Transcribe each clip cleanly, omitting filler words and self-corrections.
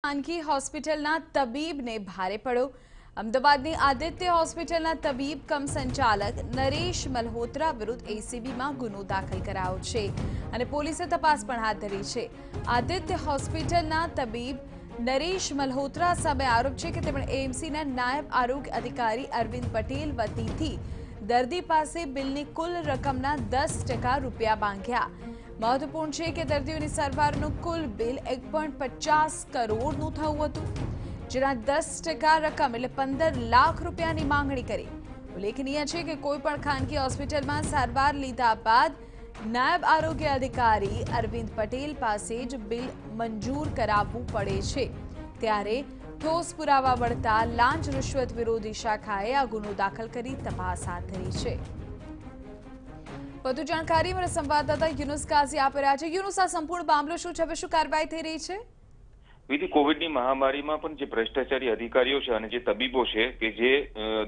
ખાનગી હોસ્પિટલના તબીબને ભારે પડ્યો। અમદાવાદની આદિત્ય હોસ્પિટલના તબીબ કમ સંચાલક નરેશ મલ્હોત્રા વિરુદ્ધ એસીબીમાં ગુનો દાખલ કરાયો છે અને પોલીસે તપાસ પણ હાથ ધરી છે। આદિત્ય હોસ્પિટલના તબીબ નરેશ મલ્હોત્રા સામે આરોપ છે કે તેમણે એએમસીના નાયબ આરોગ્ય અધિકારી અરવિંદ પટેલ વતીથી દર્દી પાસે બિલની કુલ રકમના 10% રૂપિયા માંગ્યા। महत्वपूर्ण है कि दर्दियों सारवारનું कुल बिल 1.50 करोड़નું થયું હતું, જેના 10% રકમ એટલે 15 લાખ રૂપિયાની માંગણી કરી। ઉલ્લેખનીય છે કે કોઈપણ ખાનગી હોસ્પિટલમાં સારવાર લીધા બાદ નાયબ આરોગ્ય અધિકારી અરવિંદ પટેલ પાસે જ બિલ મંજૂર કરાવવું પડે છે, ત્યારે ઠોસ પુરાવા મળતા લાંચ રૂશ્વત વિરોધી શાખાએ આ ગુનો દાખલ કરી તપાસ હાથ ધરી છે। વધુ જાણકારી અમારા સંવાદદાતા યુનુસ કાઝી આપી રહ્યા છે। યુનુસ, આ સંપૂર્ણ મામલો શું છે, હવે શું કાર્યવાહી થઈ રહી છે? વિધિ, કોવિડની મહામારીમાં પણ જે ભ્રષ્ટાચારી અધિકારીઓ છે અને જે તબીબો છે કે જે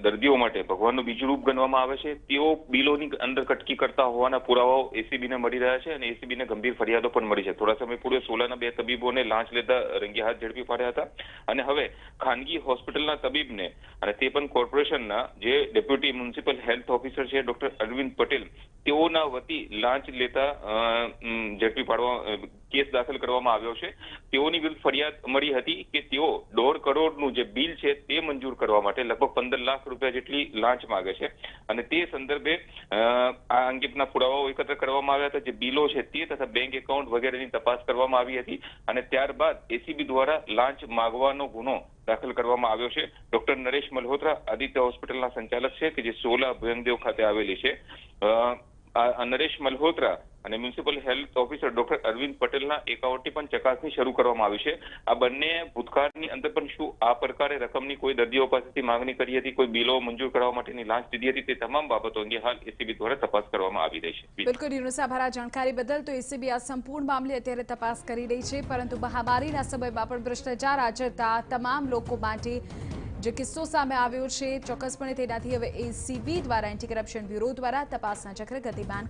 દર્દીઓ માટે ભગવાનનું બીજું રૂપ ગણવામાં આવે છે, તેઓ બિલોની અંદર કટકી કરતા હોવાના પુરાવાઓ એસીબીને મળી રહ્યા છે અને એસીબીને ગંભીર ફરિયાદો પણ મળી છે। થોડા સમય પૂર્વે સોલાના 2 તબીબોને લાંચ લેતા રંગે હાથ ઝડપી પાડ્યા હતા અને હવે ખાનગી હોસ્પિટલના તબીબને અને તે પણ કોર્પોરેશનના જે ડેપ્યુટી મ્યુનિસિપલ હેલ્થ ઓફિસર છે ડોક્ટર અરવિંદ પટેલ, તેઓના વતી લાંચ લેતા ઝડપી પાડવા કેસ દાખલ કરવામાં આવ્યો છે। તેઓની વિરુદ્ધ ફરિયાદ મળી હતી કે તેઓ 1.5 કરોડનું જે બિલ છે તે મંજૂર કરવા માટે લગભગ 15 લાખ રૂપિયા જેટલી લાંચ માંગે છે અને તે સંદર્ભે આ અંગેના પુરાવાઓ એકત્ર કરવામાં આવ્યા હતા। જે બિલો છે તે તથા બેંક એકાઉન્ટ વગેરેની તપાસ કરવામાં આવી હતી અને ત્યારબાદ એસીબી દ્વારા લાંચ માંગવાનો ગુનો દાખલ કરવામાં આવ્યો છે। ડોક્ટર નરેશ મલ્હોત્રા આદિત્ય હોસ્પિટલના સંચાલક છે કે જે સોલા ભુયંગદેવ ખાતે આવેલી છે। નરેશ મલ્હોત્રા અને municipal health officer doctor Arvind પટેલના એકાઉન્ટની પણ ચકાસણી શરૂ કરવામાં આવી છે। આ બંને ભૂતકાળની અંદર પણ શું આ પ્રકારે રકમની કોઈ દર્દીઓ પાસેથી માંગણી કરી હતી, કોઈ બિલો મંજૂર કરવા માટેની લાંચ દીધી હતી, તે તમામ બાબતો અંગે હાલ એસીબી દ્વારા તપાસ કરવામાં આવી રહી છે। બિલકુલ યુનુસ, આભાર આ જાણકારી બદલ। તો એસીબી આ સંપૂર્ણ મામલે અત્યારે તપાસ કરી રહી છે, પરંતુ મહામારીના સમયમાં પણ ભ્રષ્ટાચાર આચરતા તમામ લોકો માટે જે કિસ્સો સામે આવ્યો છે, ચોક્કસપણે તેનાથી હવે એસીબી દ્વારા એન્ટી કરપ્શન બ્યુરો દ્વારા તપાસના ચક્ર ગતિમાન